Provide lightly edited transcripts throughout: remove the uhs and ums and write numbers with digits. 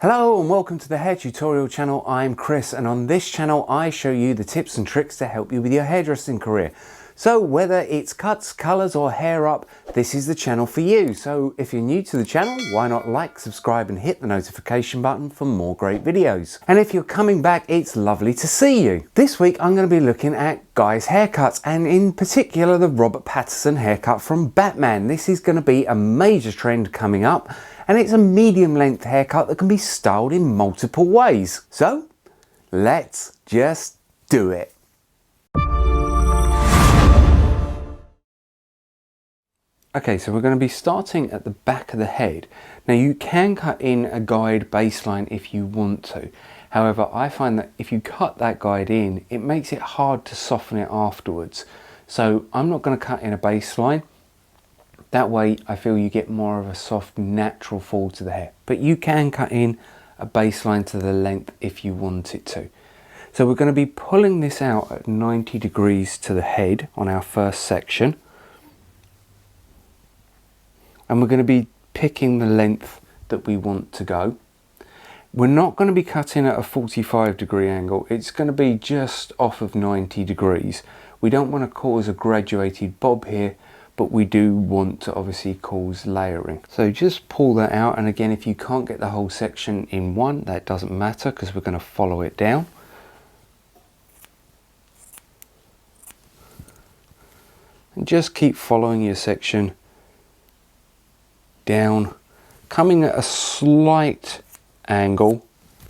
Hello and welcome to the Hair Tutorial channel. I'm Chris, and on this channel I show you the tips and tricks to help you with your hairdressing career. So whether it's cuts, colours or hair up, this is the channel for you. So if you're new to the channel, why not like, subscribe and hit the notification button for more great videos. And if you're coming back, it's lovely to see you. This week I'm going to be looking at guys' haircuts, and in particular the Robert Pattinson haircut from Batman. This is going to be a major trend coming up, and it's a medium length haircut that can be styled in multiple ways. So let's just do it. Okay, so we're going to be starting at the back of the head. Now you can cut in a guide baseline if you want to. However, I find that if you cut that guide in, it makes it hard to soften it afterwards. So I'm not going to cut in a baseline. That way I feel you get more of a soft, natural fall to the hair. But you can cut in a baseline to the length if you want it to. So we're going to be pulling this out at 90 degrees to the head on our first section. And we're going to be picking the length that we want to go. We're not going to be cutting at a 45-degree angle. It's going to be just off of 90 degrees. We don't want to cause a graduated bob here, but we do want to obviously cause layering. So just pull that out, and again, if you can't get the whole section in one, that doesn't matter because we're going to follow it down. And just keep following your section down, coming at a slight angle,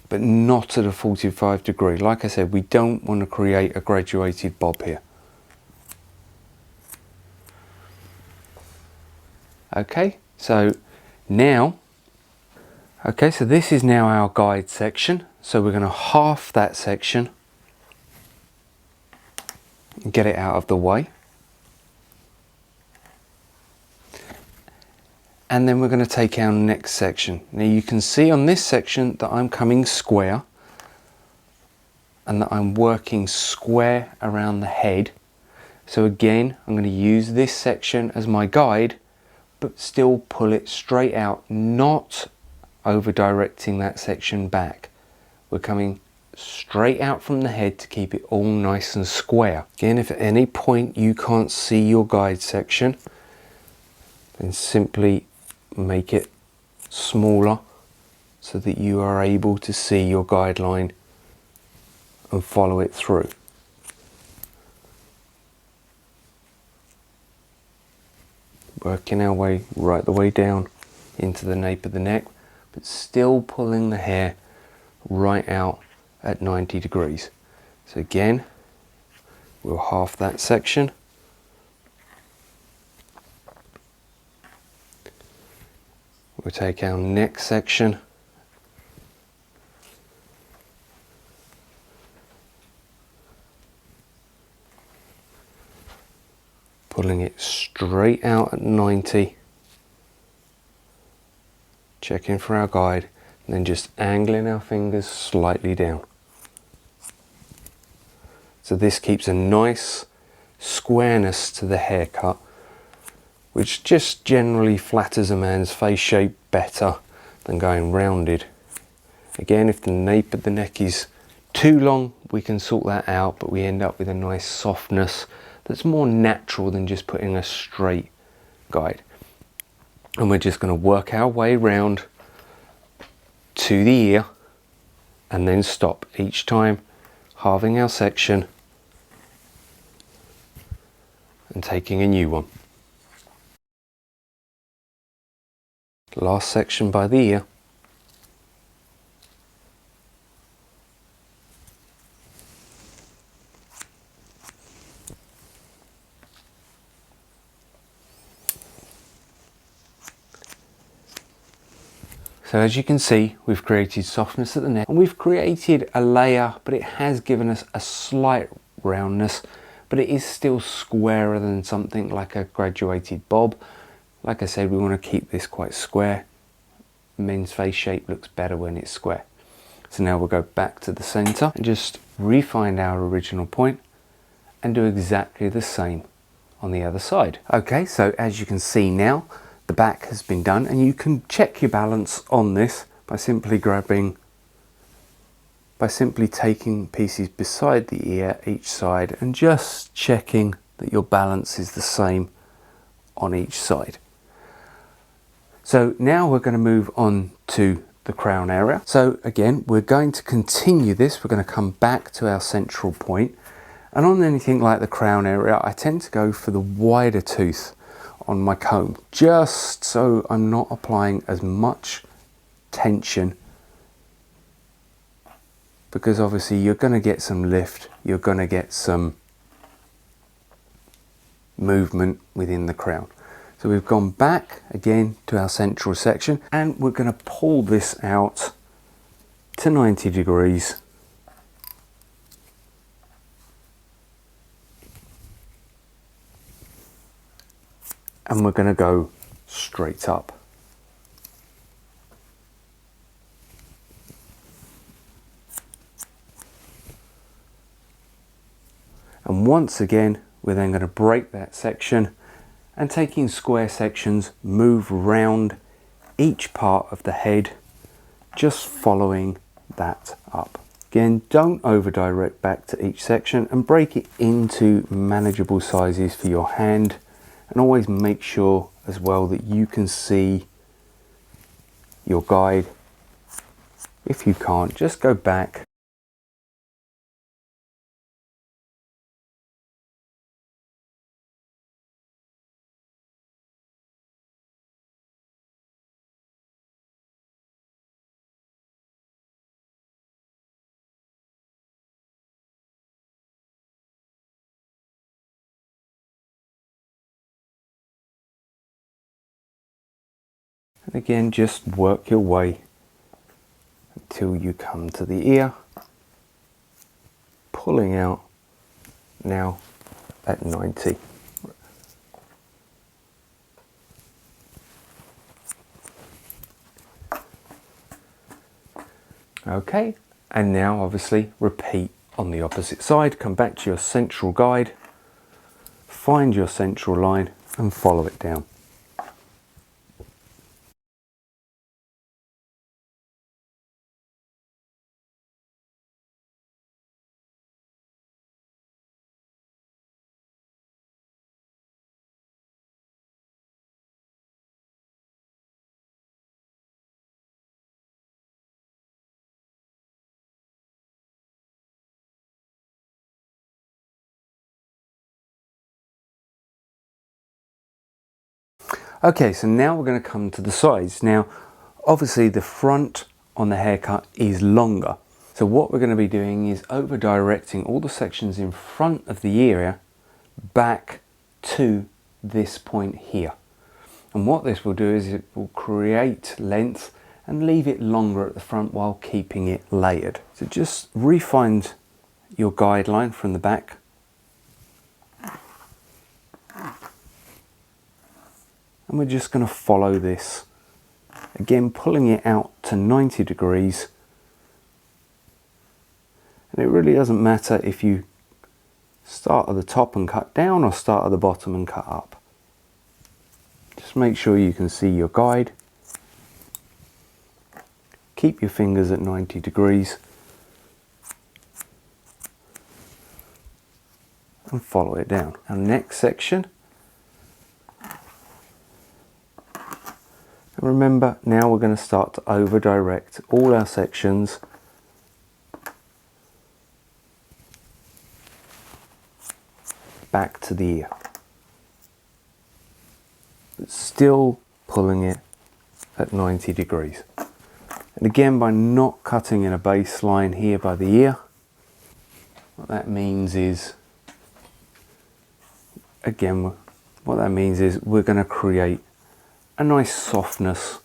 but not at a 45 degree. Like I said, we don't want to create a graduated bob here. Okay, so now, so this is now our guide section. So we're going to half that section and get it out of the way. And then we're going to take our next section. Now you can see on this section that I'm coming square and that I'm working square around the head. So again, I'm going to use this section as my guide, but still pull it straight out, not over directing that section back. We're coming straight out from the head to keep it all nice and square. Again, if at any point you can't see your guide section, then simply make it smaller so that you are able to see your guideline and follow it through. Working our way right the way down into the nape of the neck, but still pulling the hair right out at 90 degrees. So again, we'll half that section. We'll take our next section, pulling it straight out at 90, checking for our guide, and then just angling our fingers slightly down. So this keeps a nice squareness to the haircut, which just generally flatters a man's face shape better than going rounded. Again, if the nape of the neck is too long, we can sort that out, but we end up with a nice softness that's more natural than just putting a straight guide. And we're just going to work our way round to the ear and then stop each time, halving our section and taking a new one. Last section by the ear. So as you can see, we've created softness at the neck and we've created a layer, but it has given us a slight roundness, but it is still squarer than something like a graduated bob. Like I said, we want to keep this quite square. Men's face shape looks better when it's square. So now we'll go back to the center and just refine our original point and do exactly the same on the other side. Okay, so as you can see now, the back has been done, and you can check your balance on this by simply taking pieces beside the ear each side and just checking that your balance is the same on each side. So now we're going to move on to the crown area. So again, we're going to continue this. We're going to come back to our central point. And on anything like the crown area, I tend to go for the wider tooth on my comb, just so I'm not applying as much tension, because obviously you're going to get some lift, you're going to get some movement within the crown. So we've gone back again to our central section, and we're going to pull this out to 90 degrees. And we're going to go straight up. And once again, we're then going to break that section, and taking square sections, move round each part of the head, just following that up. Again, don't over direct back to each section, and break it into manageable sizes for your hand, and always make sure as well that you can see your guide. If you can't, just go back. And again, just work your way until you come to the ear, pulling out now at 90. Okay, and now obviously repeat on the opposite side. Come back to your central guide, find your central line and follow it down. Okay, so now we're going to come to the sides. Now, obviously the front on the haircut is longer. So what we're going to be doing is over directing all the sections in front of the ear back to this point here. And what this will do is it will create length and leave it longer at the front while keeping it layered. So just refind your guideline from the back. And we're just going to follow this. Again, pulling it out to 90 degrees. And it really doesn't matter if you start at the top and cut down or start at the bottom and cut up. Just make sure you can see your guide. Keep your fingers at 90 degrees. And follow it down. Our next section. And remember, now we're going to start to over direct all our sections back to the ear. But still pulling it at 90 degrees. And again, by not cutting in a baseline here by the ear, what that means is, again, what that means is we're going to create a nice softness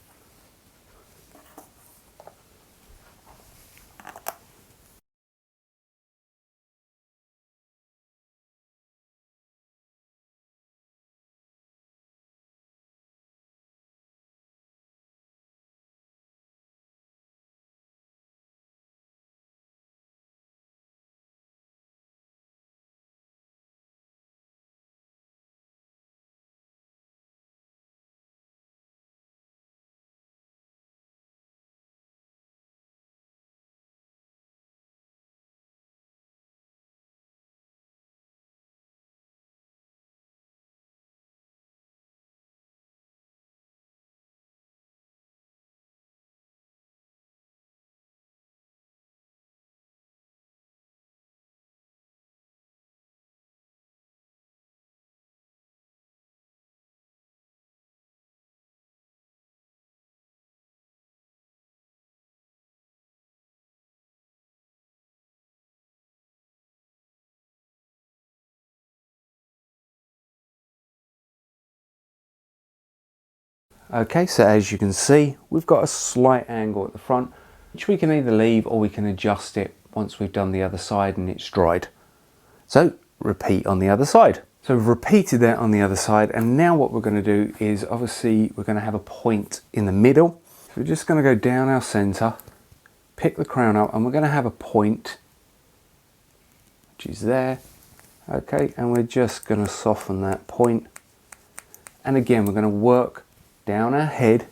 Okay, so as you can see, we've got a slight angle at the front, which we can either leave or we can adjust it once we've done the other side and it's dried. So repeat on the other side. So we've repeated that on the other side, and now what we're going to do is obviously we're going to have a point in the middle. So we're just going to go down our center, pick the crown up, and we're going to have a point which is there. Okay, and we're just going to soften that point, and again we're going to work down our head,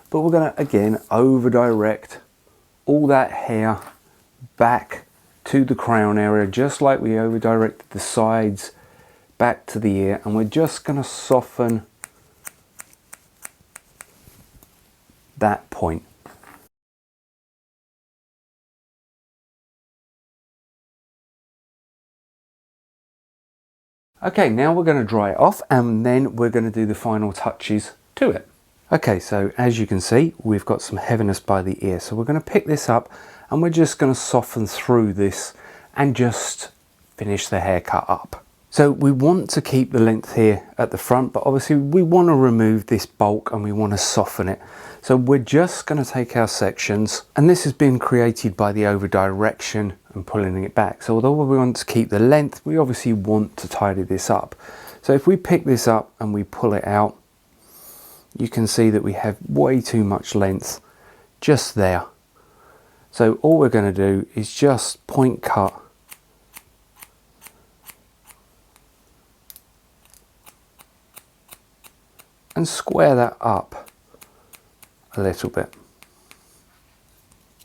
but we're going to again over direct all that hair back to the crown area, just like we over directed the sides back to the ear, and we're just going to soften that point. Okay, now we're going to dry it off, and then we're going to do the final touches to it. Okay, so as you can see, we've got some heaviness by the ear, so we're going to pick this up and we're just going to soften through this and just finish the haircut up. So we want to keep the length here at the front, but obviously we want to remove this bulk and we want to soften it. So we're just going to take our sections, and this has been created by the over direction and pulling it back. So although we want to keep the length, we obviously want to tidy this up. So if we pick this up and we pull it out, you can see that we have way too much length just there. So all we're going to do is just point cut and square that up a little bit.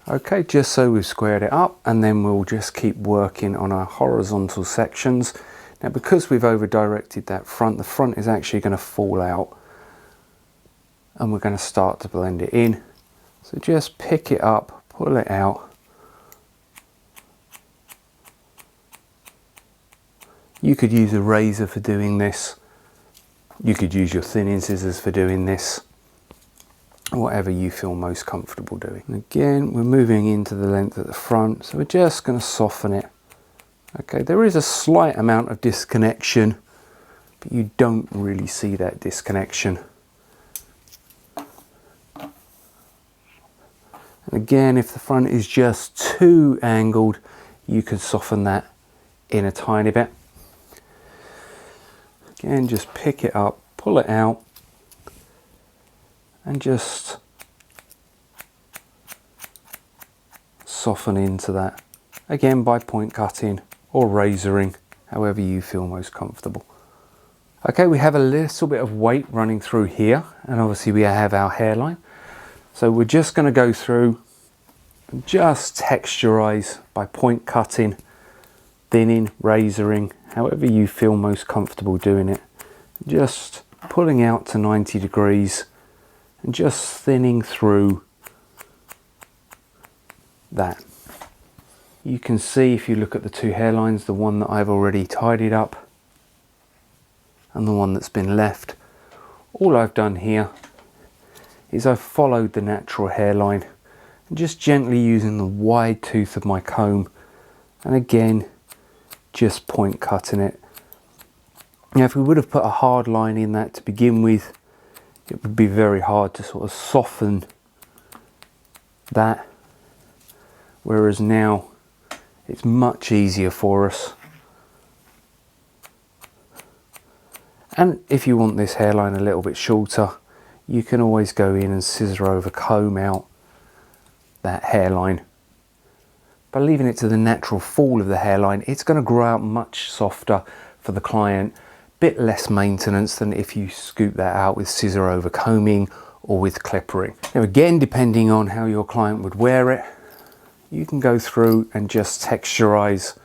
Okay, just so we've squared it up, and then we'll just keep working on our horizontal sections. Now because we've over directed that front, the front is actually going to fall out, and we're going to start to blend it in. So just pick it up, pull it out. You could use a razor for doing this. You could use your thinning scissors for doing this. Whatever you feel most comfortable doing. And again, we're moving into the length at the front, so we're just going to soften it. Okay, there is a slight amount of disconnection, but you don't really see that disconnection. And again, if the front is just too angled, you could soften that in a tiny bit. Again, just pick it up, pull it out, and just soften into that. Again, by point cutting or razoring, however you feel most comfortable. Okay, we have a little bit of weight running through here, and obviously we have our hairline. So we're just going to go through and just texturize by point cutting, thinning, razoring, however you feel most comfortable doing it. Just pulling out to 90 degrees and just thinning through that. You can see if you look at the two hairlines, the one that I've already tidied up and the one that's been left. All I've done here is I've followed the natural hairline and just gently using the wide tooth of my comb, and again just point cutting it. Now if we would have put a hard line in that to begin with, it would be very hard to sort of soften that, whereas now it's much easier for us. And if you want this hairline a little bit shorter, you can always go in and scissor over, comb out that hairline. By leaving it to the natural fall of the hairline, it's going to grow out much softer for the client, bit less maintenance than if you scoop that out with scissor over combing or with clippering. Now again, depending on how your client would wear it, you can go through and just texturize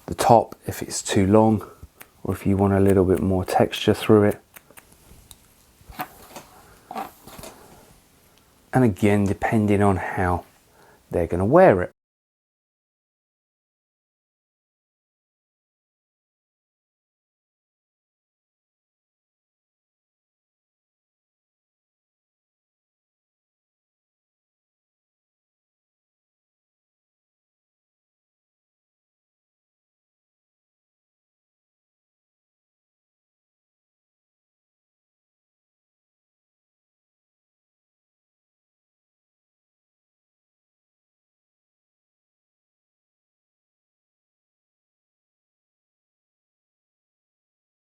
the top if it's too long, or if you want a little bit more texture through it. And again, depending on how they're going to wear it.